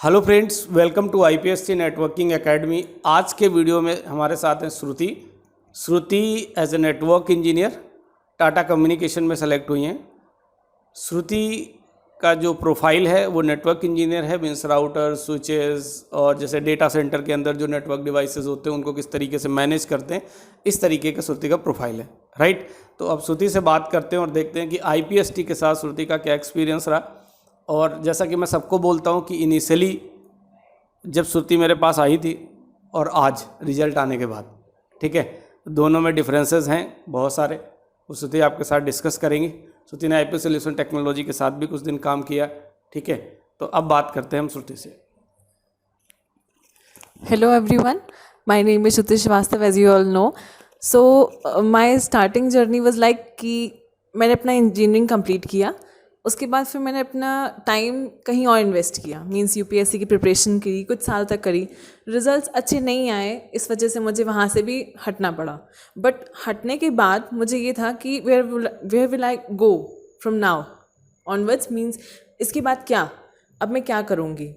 Hello friends, welcome to IPSC networking academy. आज के video में हमारे साथ हैं Shruti as a network engineer Tata communication में सेलेक्ट हुई हैं। श्रुति का जो प्रोफाइल है वो नेटवर्क इंजीनियर है, मीन्स राउटर, स्विचेस और जैसे डेटा सेंटर के अंदर जो नेटवर्क डिवाइसेस होते हैं उनको किस तरीके से मैनेज करते हैं, इस तरीके का श्रुति का प्रोफाइल है। राइट, तो अब श्रुति से बात करते हैं और देखते हैं कि आईपीएसटी के साथ श्रुति का क्या एक्सपीरियंस रहा। और जैसा कि मैं सबको बोलता हूं कि इनिशियली जब श्रुति मेरे पास आई थी और आज रिजल्ट आने के बाद, ठीक है, दोनों में डिफरेंसेस हैं बहुत सारे, वो श्रुति आपके साथ डिस्कस करेंगी। श्रुति ने आईपी सॉल्यूशन टेक्नोलॉजी के साथ भी कुछ दिन काम किया, ठीक है। तो अब बात करते हैं हम श्रुति से। Hello everyone, my name is Shruti Srivastava as you all know. So my starting journey was like कि मैंने अपना इंजीनियरिंग कंप्लीट किया, उसके बाद फिर मैंने अपना टाइम कहीं और इन्वेस्ट किया, मींस यूपीएससी की प्रिपरेशन करी, कुछ साल तक करी। रिजल्ट्स अच्छे नहीं आए, इस वजह से मुझे वहाँ से भी हटना पड़ा। बट हटने के बाद मुझे ये था कि where will I go from now onwards, means इसके बाद क्या, अब मैं क्या करूँगी।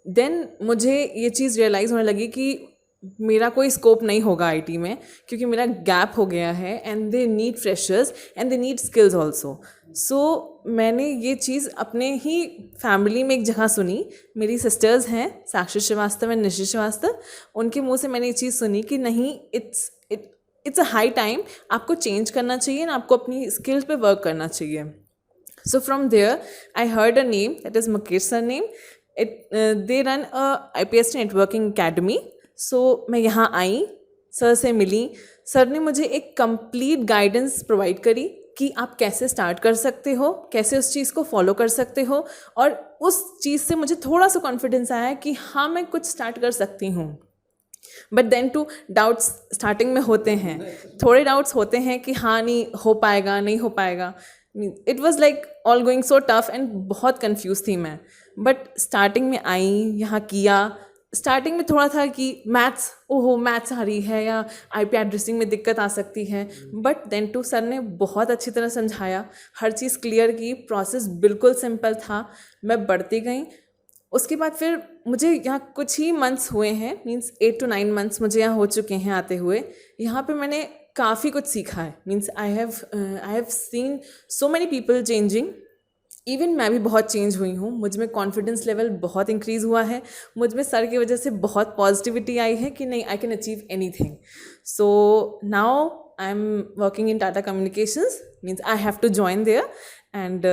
देन मुझे ये चीज़ रियलाइज़ होने लगी कि मेरा कोई स्कोप नहीं होगा आईटी में, क्योंकि मेरा गैप हो गया है and they need freshers and they need skills also. So मैंने ये चीज़ अपने ही फैमिली में एक जगह सुनी। मेरी सिस्टर्स हैं साक्षी श्रीवास्तव एंड निशि श्रीवास्तव, उनके मुंह से मैंने ये चीज़ सुनी कि नहीं, इट्स अ हाई टाइम, आपको चेंज करना चाहिए ना, आपको अपनी स्किल्स पे वर्क करना चाहिए। So from there I heard a name, that is Mukesh sir name. They run a IPST networking academy. So मैं यहाँ आई, सर से मिली, सर ने मुझे एक कंप्लीट गाइडेंस प्रोवाइड करी कि आप कैसे स्टार्ट कर सकते हो, कैसे उस चीज़ को फॉलो कर सकते हो। और उस चीज़ से मुझे थोड़ा सा कॉन्फिडेंस आया कि हाँ, मैं कुछ स्टार्ट कर सकती हूँ। But then two doubts starting में होते हैं, थोड़े डाउट्स होते हैं कि हाँ नहीं हो पाएगा, नहीं हो पाएगा। It was like all going so tough and बहुत कन्फ्यूज थी मैं। बट स्टार्टिंग में आई, यहाँ किया। स्टार्टिंग में थोड़ा था कि मैथ्स, ओहो मैथ्स आ रही है या आईपी एड्रेसिंग में दिक्कत आ सकती है। बट देन टू सर ने बहुत अच्छी तरह समझाया, हर चीज़ क्लियर की, प्रोसेस बिल्कुल सिंपल था। मैं बढ़ती गई। उसके बाद फिर मुझे यहाँ कुछ ही मंथ्स हुए हैं, मीन्स 8 to 9 मंथ्स मुझे यहाँ हो चुके हैं आते हुए। यहाँ पे मैंने काफ़ी कुछ सीखा है, means I have seen so many people changing. Even मैं भी बहुत चेंज हुई हूँ, मुझ में कॉन्फिडेंस लेवल बहुत इंक्रीज़ हुआ है, मुझ में सर की वजह से बहुत पॉजिटिविटी आई है कि नहीं, I can achieve anything. So now I am working in Tata communications, means I have to join there and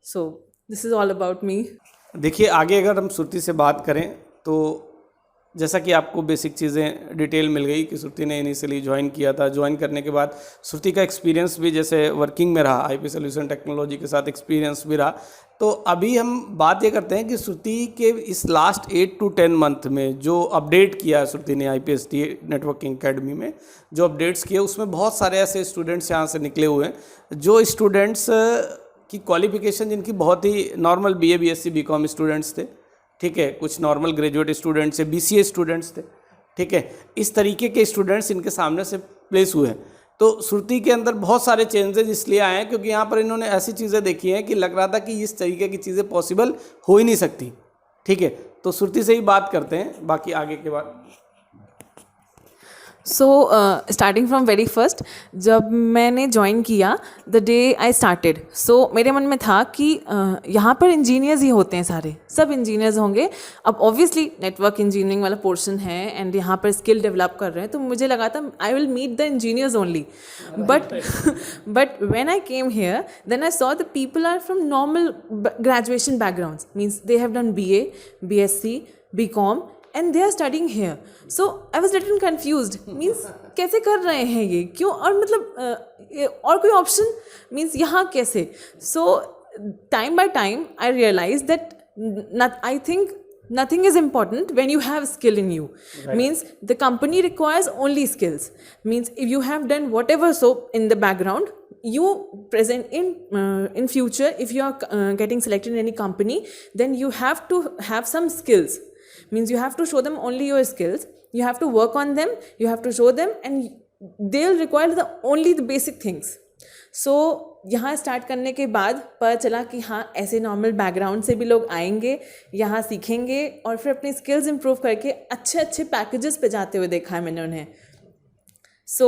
so this is all about me. देखिए, आगे अगर हम श्रुति से बात करें तो जैसा कि आपको बेसिक चीज़ें डिटेल मिल गई कि श्रुति ने इनिशियली ज्वाइन किया था। ज्वाइन करने के बाद श्रुति का एक्सपीरियंस भी जैसे वर्किंग में रहा, आईपी सॉल्यूशन टेक्नोलॉजी के साथ एक्सपीरियंस भी रहा। तो अभी हम बात ये करते हैं कि श्रुति के इस लास्ट 8 to 10 मंथ में जो अपडेट किया है श्रुति ने आईपीएसटी नेटवर्किंग अकेडमी में, जो अपडेट्स किए उसमें बहुत सारे ऐसे स्टूडेंट्स यहाँ से निकले हुए हैं जो स्टूडेंट्स की क्वालिफिकेशन जिनकी बहुत ही normal BA, BSc, BCom students थे, ठीक है, कुछ नॉर्मल ग्रेजुएट स्टूडेंट्स थे, बीसीए स्टूडेंट्स थे, ठीक है, इस तरीके के स्टूडेंट्स इनके सामने से प्लेस हुए हैं। तो श्रुति के अंदर बहुत सारे चेंजेस इसलिए आए हैं क्योंकि यहाँ पर इन्होंने ऐसी चीज़ें देखी हैं कि लग रहा था कि इस तरीके की चीज़ें पॉसिबल हो ही नहीं सकती, ठीक है। तो श्रुति से ही बात करते हैं बाकी आगे के बाद। So starting from very first, जब मैंने ज्वाइन किया, द डे आई स्टार्टेड, सो मेरे मन में था कि यहाँ पर इंजीनियर्स ही होते हैं, सारे सब इंजीनियर्स होंगे। अब ऑब्वियसली नेटवर्क इंजीनियरिंग वाला पोर्शन है एंड यहाँ पर स्किल डेवलप कर रहे हैं, तो मुझे लगा था I will meet the engineers only. But when I came here, then I saw the people are from normal graduation backgrounds, means they have done BA, BSc, BCom and they are studying here. So I was little confused, means कैसे कर रहे हैं ये, क्यों, और मतलब और कोई ऑप्शन, मीन्स यहाँ कैसे। So time by time I realized that I think nothing is important when you have skill in you. Right. Means the company requires only skills, means if you have done whatever so in the background, you present in future if you are getting selected in any company, then you have to have some skills. Means you have to show them only your skills, you have to work on them, you have to show them, and they'll require only the basic things. So यहाँ start करने के बाद पता चला कि हाँ ऐसे normal background से भी लोग आएंगे, यहाँ सीखेंगे और फिर अपनी स्किल्स इंप्रूव करके अच्छे अच्छे पैकेजेस पे जाते हुए देखा है मैंने उन्हें. So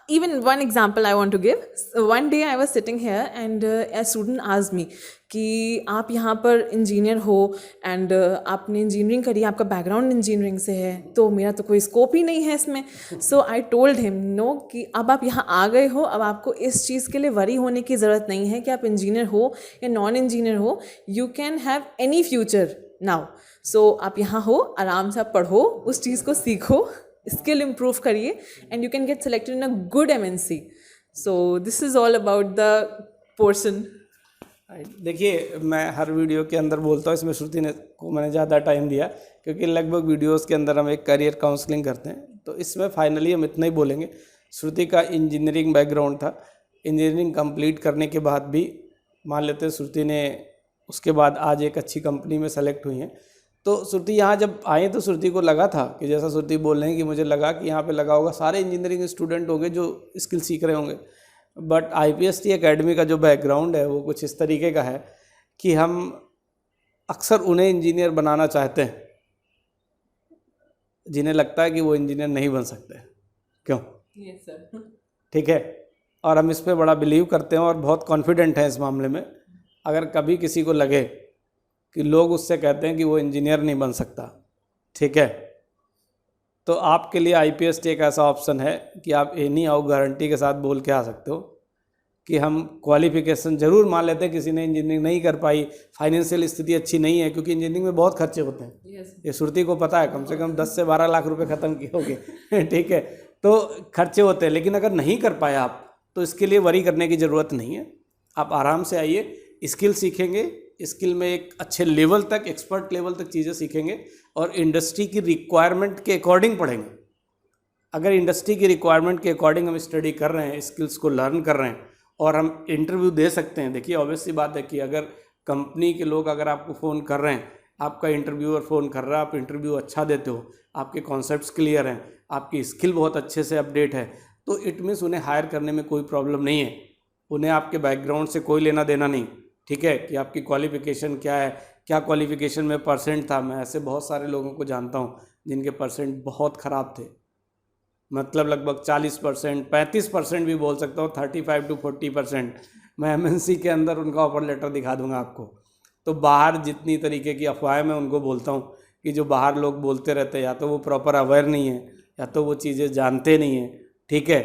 even one example I want to give. So one day I was sitting here and a student asked me कि आप यहाँ पर इंजीनियर हो एंड आपने इंजीनियरिंग करी, आपका बैकग्राउंड इंजीनियरिंग से है, तो मेरा तो कोई स्कोप ही नहीं है इसमें. सो आई टोल्ड हिम नो कि अब आप यहाँ आ गए हो, अब आपको इस चीज़ के लिए वरी होने की ज़रूरत नहीं है कि आप इंजीनियर हो या नॉन इंजीनियर हो. You can have any future now. So आप यहाँ हो, आराम से आप पढ़ो, उस चीज़ को सीखो, स्किल इम्प्रूव करिए and you can get selected in a good MNC. So this is all about the portion. देखिए, मैं हर वीडियो के अंदर बोलता हूँ, इसमें श्रुति ने को मैंने ज़्यादा टाइम दिया क्योंकि लगभग वीडियोस के अंदर हम एक करियर काउंसलिंग करते हैं. तो इसमें फाइनली हम इतना ही बोलेंगे. श्रुति का इंजीनियरिंग बैकग्राउंड था. इंजीनियरिंग कंप्लीट करने के बाद भी मान लेते हैं श्रुति ने उसके बाद आज एक अच्छी कंपनी में सेलेक्ट हुई हैं. तो श्रुति यहाँ जब आए तो श्रुति को लगा था कि जैसा श्रुति बोल रहे हैं कि मुझे लगा कि यहाँ पे लगा होगा सारे इंजीनियरिंग स्टूडेंट होंगे जो स्किल सीख रहे होंगे. बट IPST एकेडमी का जो बैकग्राउंड है वो कुछ इस तरीके का है कि हम अक्सर उन्हें इंजीनियर बनाना चाहते हैं जिन्हें लगता है कि वो इंजीनियर नहीं बन सकते. क्यों? Yes sir. ठीक है. और हम इस पर बड़ा बिलीव करते हैं और बहुत कॉन्फिडेंट हैं इस मामले में. अगर कभी किसी को लगे कि लोग उससे कहते हैं कि वो इंजीनियर नहीं बन सकता, ठीक है, तो आपके लिए IPST एक ऐसा ऑप्शन है कि आप एनी हाउ गारंटी के साथ बोल के आ सकते हो कि हम क्वालिफिकेशन ज़रूर मान लेते हैं किसी ने इंजीनियरिंग नहीं कर पाई, फाइनेंशियल स्थिति अच्छी नहीं है, क्योंकि इंजीनियरिंग में बहुत खर्चे होते हैं. ये श्रुति को पता है, कम से कम 10 से 12 लाख रुपए ख़त्म किए होंगे. ठीक है, तो खर्चे होते हैं. लेकिन अगर नहीं कर पाए आप तो इसके लिए वरी करने की ज़रूरत नहीं है. आप आराम से आइए, स्किल सीखेंगे, स्किल में एक अच्छे लेवल तक, एक्सपर्ट लेवल तक चीज़ें सीखेंगे और इंडस्ट्री की रिक्वायरमेंट के अकॉर्डिंग पढ़ेंगे. अगर इंडस्ट्री की रिक्वायरमेंट के अकॉर्डिंग हम स्टडी कर रहे हैं, स्किल्स को लर्न कर रहे हैं और हम इंटरव्यू दे सकते हैं. देखिए, ऑब्वियस सी बात है कि अगर कंपनी के लोग अगर आपको फ़ोन कर रहे हैं, आपका इंटरव्यूअर फ़ोन कर रहा है, आप इंटरव्यू अच्छा देते हो, आपके कॉन्सेप्ट्स क्लियर हैं, आपकी स्किल बहुत अच्छे से अपडेट है, तो इट मीन्स उन्हें हायर करने में कोई प्रॉब्लम नहीं है. उन्हें आपके बैकग्राउंड से कोई लेना देना नहीं. ठीक है, कि आपकी क्वालिफ़िकेशन क्या है, क्या क्वालिफ़िकेशन में परसेंट था. मैं ऐसे बहुत सारे लोगों को जानता हूँ जिनके परसेंट बहुत ख़राब थे, मतलब लगभग 40%, 35% भी बोल सकता हूँ, 35 to 40%. मैं MNC के अंदर उनका ऑफर लेटर दिखा दूंगा आपको. तो बाहर जितनी तरीके की अफवाहें मैं उनको बोलता हूँ कि जो बाहर लोग बोलते रहते हैं, या तो वो प्रॉपर अवेयर नहीं है या तो वो चीज़ें जानते नहीं हैं. ठीक है,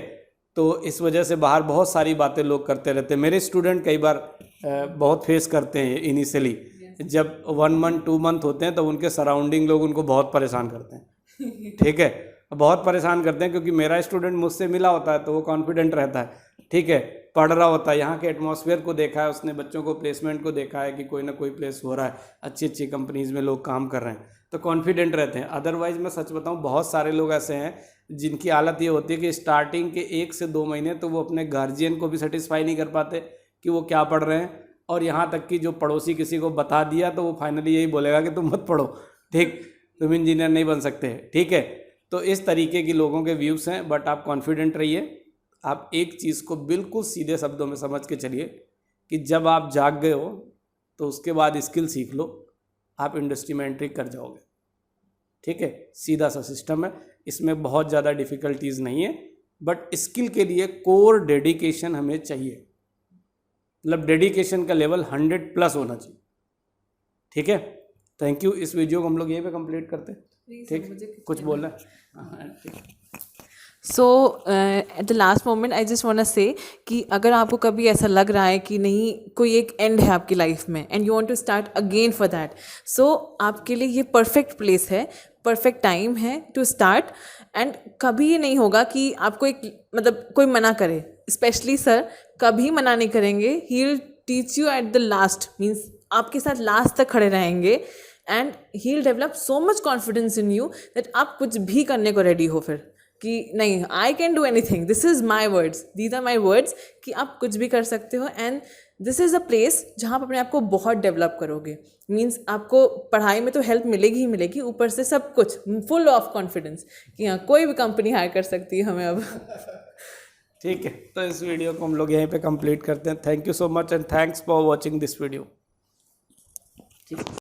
तो इस वजह से बाहर बहुत सारी बातें लोग करते रहते हैं. मेरे स्टूडेंट कई बार बहुत फेस करते हैं इनिशियली. जब 1 month 2 month होते हैं तो उनके सराउंडिंग लोग उनको बहुत परेशान करते हैं. ठीक है, बहुत परेशान करते हैं क्योंकि मेरा स्टूडेंट मुझसे मिला होता है तो वो कॉन्फिडेंट रहता है. ठीक है, पढ़ रहा होता है, यहाँ के एटमॉस्फेयर को देखा है उसने, बच्चों को प्लेसमेंट को देखा है कि कोई ना कोई प्लेस हो रहा है, अच्छी अच्छी कंपनीज़ में लोग काम कर रहे हैं, तो कॉन्फिडेंट रहते हैं. अदरवाइज़ मैं सच बताऊँ, बहुत सारे लोग ऐसे हैं जिनकी हालत ये होती है कि स्टार्टिंग के 1 से 2 महीने तो वो अपने गार्जियन को भी सेटिस्फाई नहीं कर पाते कि वो क्या पढ़ रहे हैं, और यहाँ तक कि जो पड़ोसी किसी को बता दिया तो वो फाइनली यही बोलेगा कि तुम मत पढ़ो, ठीक, तुम इंजीनियर नहीं बन सकते. ठीक है, तो इस तरीके की लोगों के व्यूज़ हैं. बट आप कॉन्फिडेंट रहिए. आप एक चीज़ को बिल्कुल सीधे शब्दों में समझ के चलिए कि जब आप जाग गए हो तो उसके बाद स्किल सीख लो, आप इंडस्ट्री में एंट्री कर जाओगे. ठीक है, सीधा सा सिस्टम है, इसमें बहुत ज़्यादा डिफ़िकल्टीज़ नहीं है. बट स्किल के लिए कोर डेडिकेशन हमें चाहिए, मतलब डेडिकेशन का लेवल 100+ होना चाहिए. ठीक है, थैंक यू. इस वीडियो को हम लोग यहीं पे कंप्लीट करते हैं. ठीक, कुछ बोलना है? So at the last moment I just want to say कि अगर आपको कभी ऐसा लग रहा है कि नहीं, कोई एक एंड है आपकी लाइफ में and you want to start again for that, so आपके लिए ये परफेक्ट प्लेस है, परफेक्ट टाइम है टू स्टार्ट. एंड कभी ये नहीं होगा कि आपको एक मतलब कोई मना करे, स्पेशली सर कभी मना नहीं करेंगे. He will teach you eight the last, means आपके साथ लास्ट तक खड़े रहेंगे and he will develop so much confidence in you that आप कुछ भी करने को रेडी हो फिर कि नहीं, I can do anything, this is my words, these are my words, कि आप कुछ भी कर सकते हो. And this is a place जहाँ आप अपने आप को बहुत डेवलप करोगे. मीन्स आपको पढ़ाई में तो हेल्प मिलेगी ही मिलेगी, ऊपर से सब कुछ फुल ऑफ कॉन्फिडेंस कि हाँ कोई भी कंपनी हायर कर सकती है हमें अब. ठीक है, तो इस वीडियो को हम लोग यहीं पे कंप्लीट करते हैं। Thank you so much and thanks for watching this video. ठीक है।